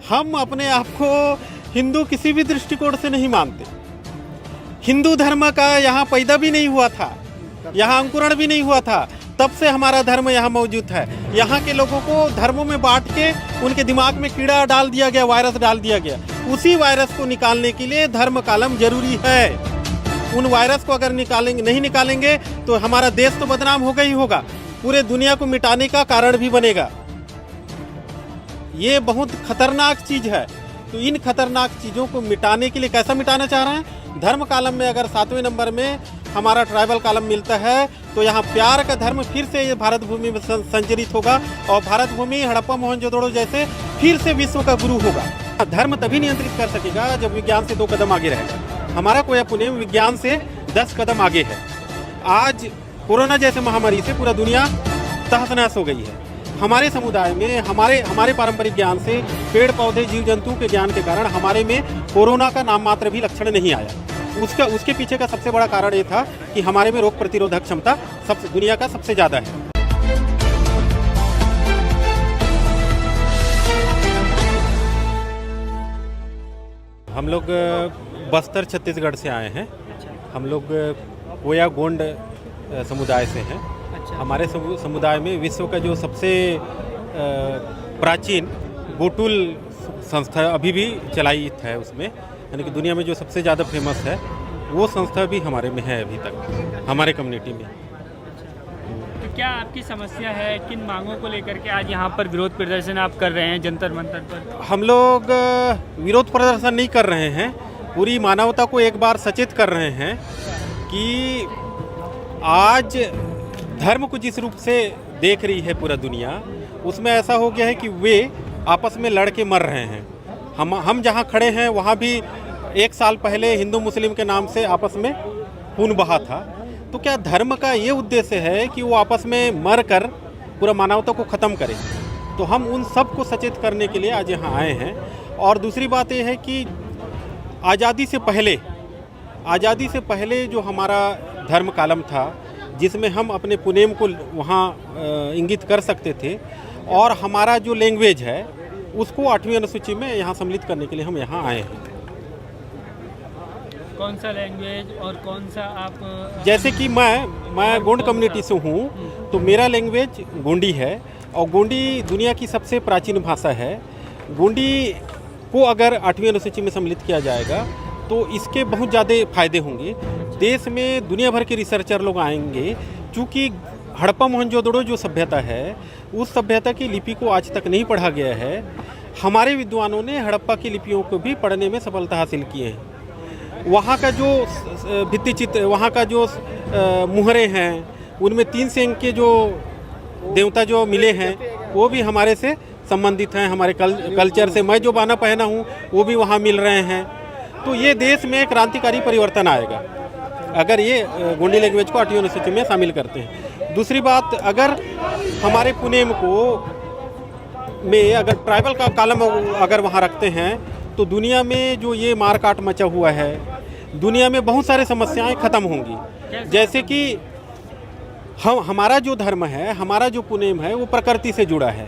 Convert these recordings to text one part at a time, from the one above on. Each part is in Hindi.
हम अपने आप को हिंदू किसी भी दृष्टिकोण से नहीं मानते। हिंदू धर्म का यहाँ पैदा भी नहीं हुआ था, यहाँ अंकुरण भी नहीं हुआ था, तब से हमारा धर्म यहाँ मौजूद है। यहाँ के लोगों को धर्मों में बांट के उनके दिमाग में कीड़ा डाल दिया गया, वायरस डाल दिया गया। उसी वायरस को निकालने के लिए धर्म कालम जरूरी है। उन वायरस को अगर नहीं निकालेंगे तो हमारा देश तो बदनाम होगा ही होगा, पूरे दुनिया को मिटाने का कारण भी बनेगा। ये बहुत खतरनाक चीज है। तो इन खतरनाक चीज़ों को मिटाने के लिए कैसा मिटाना चाह रहे हैं? धर्म कालम में अगर 7वें नंबर में हमारा ट्राइबल कालम मिलता है तो यहाँ प्यार का धर्म फिर से ये भारत भूमि में संचरित होगा और भारत भूमि हड़प्पा मोहनजोदड़ो जैसे फिर से विश्व का गुरु होगा। धर्म तभी नियंत्रित कर सकेगा जब विज्ञान से 2 कदम आगे रहेगा। हमारा कोया पुणे विज्ञान से 10 कदम आगे है। आज कोरोना जैसे महामारी से पूरा दुनिया तहस नहस हो गई है। हमारे समुदाय में हमारे पारंपरिक ज्ञान से पेड़ पौधे जीव जंतु के ज्ञान के कारण हमारे में कोरोना का नाम मात्र भी लक्षण नहीं आया। उसके पीछे का सबसे बड़ा कारण ये था कि हमारे में रोग प्रतिरोधक क्षमता दुनिया का सबसे ज़्यादा है। हम लोग बस्तर छत्तीसगढ़ से आए हैं। हम लोग कोया गोंड समुदाय से हैं। हमारे समुदाय में विश्व का जो सबसे प्राचीन गोटुल संस्था अभी भी चलायित है, उसमें यानी कि दुनिया में जो सबसे ज़्यादा फेमस है वो संस्था भी हमारे में है अभी तक, हमारे कम्युनिटी में। तो क्या आपकी समस्या है? किन मांगों को लेकर के आज यहाँ पर विरोध प्रदर्शन आप कर रहे हैं जंतर मंतर पर? हम लोग विरोध प्रदर्शन नहीं कर रहे हैं, पूरी मानवता को एक बार सचेत कर रहे हैं कि आज धर्म को जिस रूप से देख रही है पूरा दुनिया, उसमें ऐसा हो गया है कि वे आपस में लड़ के मर रहे हैं। हम जहाँ खड़े हैं वहाँ भी 1 साल पहले हिंदू मुस्लिम के नाम से आपस में खून बहा था। तो क्या धर्म का ये उद्देश्य है कि वो आपस में मर कर पूरा मानवता को ख़त्म करे? तो हम उन सब को सचेत करने के लिए आज यहाँ आए हैं। और दूसरी बात ये है कि आज़ादी से पहले जो हमारा धर्म कालम था, जिसमें हम अपने पुनेम को वहाँ इंगित कर सकते थे, और हमारा जो लैंग्वेज है उसको 8वीं अनुसूची में यहाँ सम्मिलित करने के लिए हम यहाँ आए हैं। कौन सा लैंग्वेज और कौन सा आप? जैसे कि मैं गोंड कम्युनिटी से हूँ, तो मेरा लैंग्वेज गोंडी है और गोंडी दुनिया की सबसे प्राचीन भाषा है। गोंडी को अगर 8वीं अनुसूची में सम्मिलित किया जाएगा तो इसके बहुत ज़्यादा फायदे होंगे। देश में दुनिया भर के रिसर्चर लोग आएंगे, क्योंकि हड़प्पा मोहनजोदड़ो जो सभ्यता है उस सभ्यता की लिपि को आज तक नहीं पढ़ा गया है। हमारे विद्वानों ने हड़प्पा की लिपियों को भी पढ़ने में सफलता हासिल किए हैं। वहाँ का जो भित्ति चित्र, वहाँ का जो मुहरे हैं, उनमें 3 सेंग के जो देवता जो मिले हैं वो भी हमारे से संबंधित हैं, हमारे कल्चर से। मैं जो बाना पहना हूँ वो भी वहाँ मिल रहे हैं। तो ये देश में क्रांतिकारी परिवर्तन आएगा अगर ये गोंडी लैंग्वेज को 8वीं अनुसूची में शामिल करते हैं। दूसरी बात, अगर हमारे पुनेम में अगर ट्राइबल का कालम अगर वहाँ रखते हैं तो दुनिया में जो ये मारकाट मचा हुआ है, दुनिया में बहुत सारी समस्याएं खत्म होंगी। जैसे कि हमारा जो धर्म है, हमारा जो पुनेम है वो प्रकृति से जुड़ा है।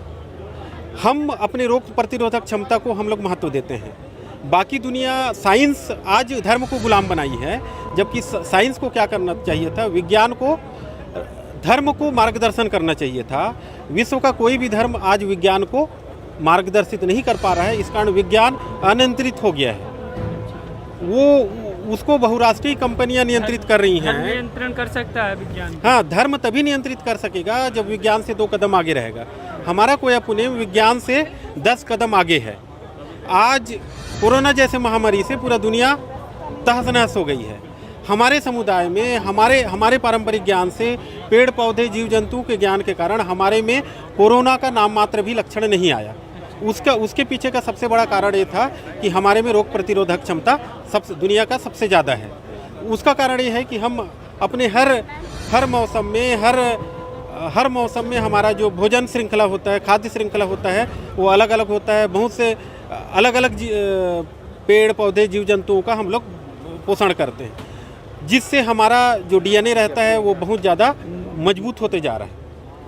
हम अपने रोग प्रतिरोधक क्षमता को हम लोग महत्व देते हैं। बाकी दुनिया, साइंस आज धर्म को गुलाम बनाई है, जबकि साइंस को क्या करना चाहिए था? विज्ञान को, धर्म को मार्गदर्शन करना चाहिए था। विश्व का कोई भी धर्म आज विज्ञान को मार्गदर्शित नहीं कर पा रहा है। इस कारण विज्ञान अनियंत्रित हो गया है। उसको बहुराष्ट्रीय कंपनियां नियंत्रित कर रही हैं। नियंत्रण कर सकता है विज्ञान? हाँ, धर्म तभी नियंत्रित कर सकेगा जब विज्ञान से 2 कदम आगे रहेगा। हमारा कोया पुणे विज्ञान से 10 कदम आगे है। आज कोरोना जैसे महामारी से पूरा दुनिया तहस नहस हो गई है। हमारे समुदाय में हमारे पारंपरिक ज्ञान से पेड़ पौधे जीव जंतु के ज्ञान के कारण हमारे में कोरोना का नाम मात्र भी लक्षण नहीं आया। उसके पीछे का सबसे बड़ा कारण ये था कि हमारे में रोग प्रतिरोधक क्षमता दुनिया का सबसे ज़्यादा है। उसका कारण ये है कि हम अपने हर मौसम में हमारा जो भोजन श्रृंखला होता है, खाद्य श्रृंखला होता है, वो अलग अलग होता है। बहुत से अलग अलग पेड़ पौधे जीव जंतुओं का हम लोग पोषण करते हैं, जिससे हमारा जो DNA रहता है वो बहुत ज़्यादा मजबूत होते जा रहा है।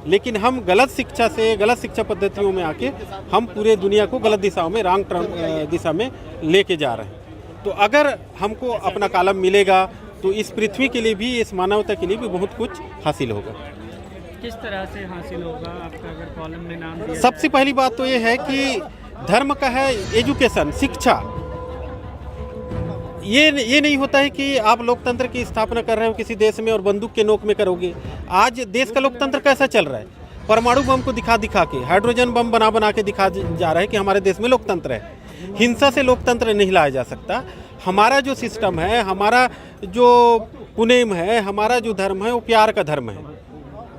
लेकिन हम गलत शिक्षा से, गलत शिक्षा पद्धतियों में आके हम पूरे दुनिया को गलत दिशाओं में, रॉन्ग दिशा में लेके जा रहे हैं। तो अगर हमको अपना कालम मिलेगा तो इस पृथ्वी के लिए भी, इस मानवता के लिए भी बहुत कुछ हासिल होगा। किस तरह से हासिल होगा आपका अगर कॉलम में नाम दिया सबसे पहली बात तो ये है कि धर्म का है एजुकेशन, शिक्षा। ये नहीं होता है कि आप लोकतंत्र की स्थापना कर रहे हो किसी देश में और बंदूक के नोक में करोगे। आज देश का लोकतंत्र कैसा चल रहा है? परमाणु बम को दिखा के, हाइड्रोजन बम बना के दिखा जा रहा है कि हमारे देश में लोकतंत्र है। हिंसा से लोकतंत्र नहीं लाया जा सकता। हमारा जो सिस्टम है, हमारा जो पुनेम है, हमारा जो धर्म है वो प्यार का धर्म है,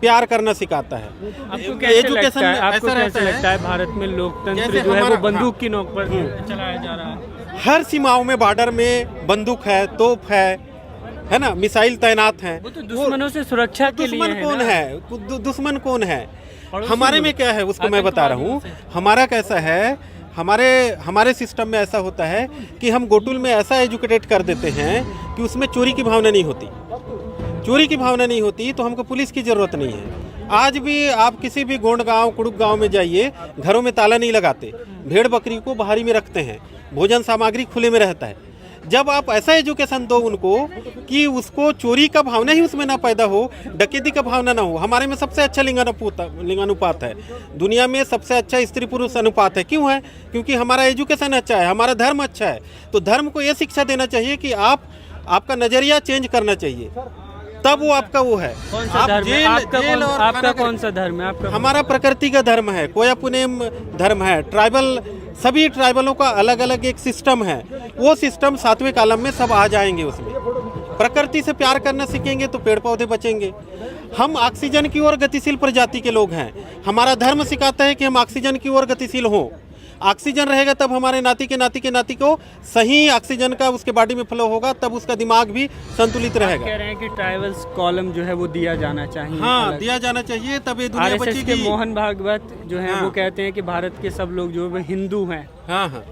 प्यार करना सिखाता है। आपको कैसे लगता है, आपको कैसे लगता है भारत में लोकतंत्र जो है वो बंदूक की नोक पर चलाया जा रहा है? हर सीमाओं में, बॉर्डर में बंदूक है, तोप है ना, मिसाइल तैनात हैं। वो तो दुश्मनों से सुरक्षा के लिए दुश्मन कौन है? दुश्मन कौन है? हमारे में क्या है उसको मैं बता रहा हूँ। हमारा कैसा है, हमारे सिस्टम में ऐसा होता है कि हम गोटुल में ऐसा एजुकेटेड कर देते हैं कि उसमें चोरी की भावना नहीं होती। चोरी की भावना नहीं होती तो हमको पुलिस की ज़रूरत नहीं है। आज भी आप किसी भी गोंड गांव, कुड़ुक गांव में जाइए, घरों में ताला नहीं लगाते, भेड़ बकरी को बाहरी में रखते हैं, भोजन सामग्री खुले में रहता है। जब आप ऐसा एजुकेशन दो उनको कि उसको चोरी का भावना ही उसमें ना पैदा हो, डकैती का भावना ना हो। हमारे में सबसे अच्छा लिंगानुपात है, दुनिया में सबसे अच्छा स्त्री पुरुष अनुपात है। क्यों है? क्योंकि हमारा एजुकेशन अच्छा है, हमारा धर्म अच्छा है। तो धर्म को ये शिक्षा देना चाहिए कि आपका नज़रिया चेंज करना चाहिए, तब वो आपका वो है। कौन सा धर्म है? आपका कौन सा धर्म है? आपका हमारा प्रकृति का धर्म है, कोया पुनेम धर्म है। ट्राइबल, सभी ट्राइबलों का अलग अलग एक सिस्टम है। वो सिस्टम 7वें कॉलम में सब आ जाएंगे। उसमें प्रकृति से प्यार करना सीखेंगे तो पेड़ पौधे बचेंगे। हम ऑक्सीजन की ओर गतिशील प्रजाति के लोग हैं। हमारा धर्म सिखाता है कि हम ऑक्सीजन की ओर गतिशील हों। ऑक्सीजन रहेगा तब हमारे नाती के को सही ऑक्सीजन का उसके बॉडी में फ्लो होगा, तब उसका दिमाग भी संतुलित रहेगा। कह रहे हैं कि ट्राइबल्स कॉलम जो है वो दिया जाना चाहिए। हाँ, दिया जाना चाहिए, तब ये दुनिया आरएसएस बचेगी। के मोहन भागवत जो है वो कहते हैं कि भारत के सब लोग जो है हिंदू हैं। हाँ,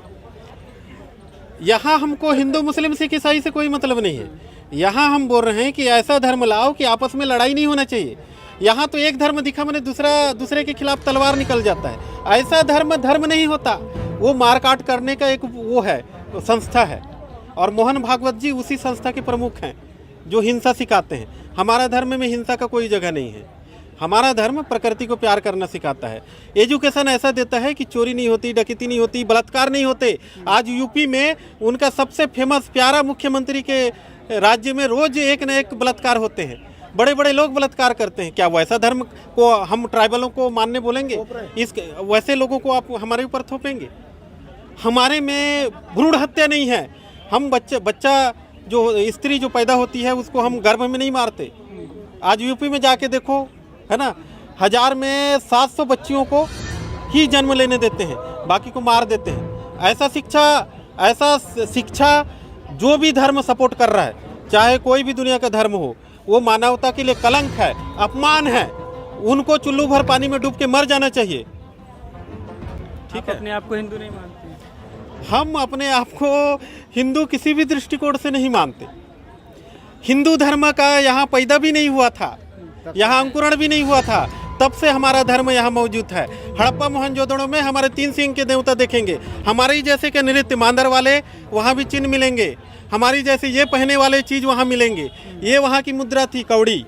यहाँ हमको हिंदू मुस्लिम सिख ईसाई से कोई मतलब नहीं है। यहाँ हम बोल रहे हैं कि ऐसा धर्म लाओ कि आपस में लड़ाई नहीं होना चाहिए। यहाँ तो एक धर्म दिखा मैंने, दूसरे के खिलाफ तलवार निकल जाता है। ऐसा धर्म नहीं होता, वो मारकाट करने का एक वो है, संस्था है। और मोहन भागवत जी उसी संस्था के प्रमुख हैं जो हिंसा सिखाते हैं। हमारा धर्म में हिंसा का कोई जगह नहीं है। हमारा धर्म प्रकृति को प्यार करना सिखाता है। एजुकेशन ऐसा देता है कि चोरी नहीं होती, डकैती नहीं होती, बलात्कार नहीं होते। आज यूपी में उनका सबसे फेमस प्यारा मुख्यमंत्री के राज्य में रोज एक न एक बलात्कार होते हैं। बड़े बड़े लोग बलात्कार करते हैं। क्या वैसा धर्म को हम ट्राइबलों को मानने बोलेंगे? वैसे लोगों को आप हमारे ऊपर थोपेंगे? हमारे में भ्रूण हत्या नहीं है। हम बच्चा जो स्त्री जो पैदा होती है उसको हम गर्भ में नहीं मारते। आज यूपी में जाके देखो, है ना, 1000 में 700 बच्चियों को ही जन्म लेने देते हैं, बाकी को मार देते हैं। ऐसा शिक्षा जो भी धर्म सपोर्ट कर रहा है, चाहे कोई भी दुनिया का धर्म हो, वो मानवता के लिए कलंक है, अपमान है। उनको चुल्लू भर पानी में डूब के मर जाना चाहिए। ठीक है? अपने आप को हिंदू नहीं मानते? हम अपने आप को हिंदू किसी भी दृष्टिकोण से नहीं मानते। हिंदू धर्म का यहाँ पैदा भी नहीं हुआ था, यहाँ अंकुरण भी नहीं हुआ था, तब से हमारा धर्म यहाँ मौजूद है। हड़प्पा मोहनजोदड़ो में हमारे 3 सिंह के देवता देखेंगे। हमारे ही जैसे के नृत्य मांदर वाले वहाँ भी चिन्ह मिलेंगे। हमारी जैसे ये पहने वाले चीज़ वहाँ मिलेंगे। ये वहाँ की मुद्रा थी, कौड़ी।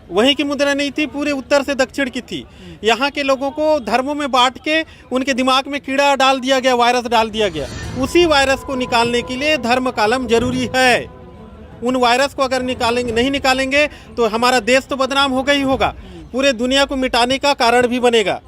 वहीं की मुद्रा नहीं थी, पूरे उत्तर से दक्षिण की थी। यहाँ के लोगों को धर्मों में बांट के उनके दिमाग में कीड़ा डाल दिया गया, वायरस डाल दिया गया। उसी वायरस को निकालने के लिए धर्म कालम जरूरी है। उन वायरस को अगर नहीं निकालेंगे तो हमारा देश तो बदनाम होगा ही होगा, पूरे दुनिया को मिटाने का कारण भी बनेगा।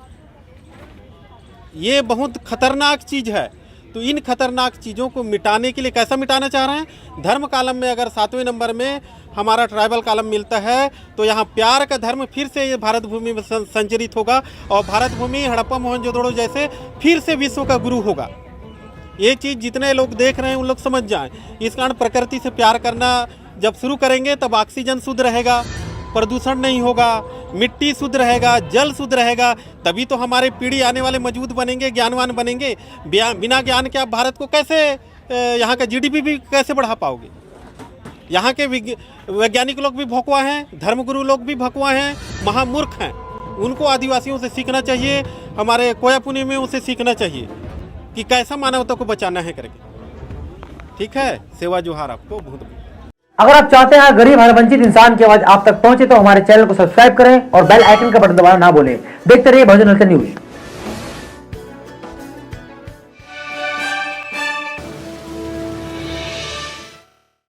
ये बहुत खतरनाक चीज़ है। तो इन खतरनाक चीज़ों को मिटाने के लिए कैसा मिटाना चाह रहे हैं? धर्म कालम में अगर 7वें नंबर में हमारा ट्राइबल कालम मिलता है तो यहाँ प्यार का धर्म फिर से ये भारत भूमि में संचरित होगा और भारत भूमि हड़प्पा मोहनजोदड़ो जैसे फिर से विश्व का गुरु होगा। ये चीज़ जितने लोग देख रहे हैं उन लोग समझ जाएं। इस कारण प्रकृति से प्यार करना जब शुरू करेंगे तब ऑक्सीजन शुद्ध रहेगा, प्रदूषण नहीं होगा, मिट्टी शुद्ध रहेगा, जल शुद्ध रहेगा। तभी तो हमारे पीढ़ी आने वाले मजबूत बनेंगे, ज्ञानवान बनेंगे। बिना ज्ञान के आप भारत को कैसे, यहाँ का जीडीपी भी कैसे बढ़ा पाओगे? यहाँ के वैज्ञानिक लोग भी भोकवा हैं, धर्मगुरु लोग भी भोकवा हैं, महामूर्ख हैं। उनको आदिवासियों से सीखना चाहिए, हमारे कोया पुणे में उनसे सीखना चाहिए कि कैसा मानवता को बचाना है करके। ठीक है, सेवा जोहार आपको बहुत। अगर आप चाहते हैं गरीब हर वंचित इंसान की आवाज आप तक पहुंचे तो हमारे चैनल को सब्सक्राइब करें और बेल आइकन का बटन दबाना ना भूलें। देखते रहिए बहुजन हलचल न्यूज।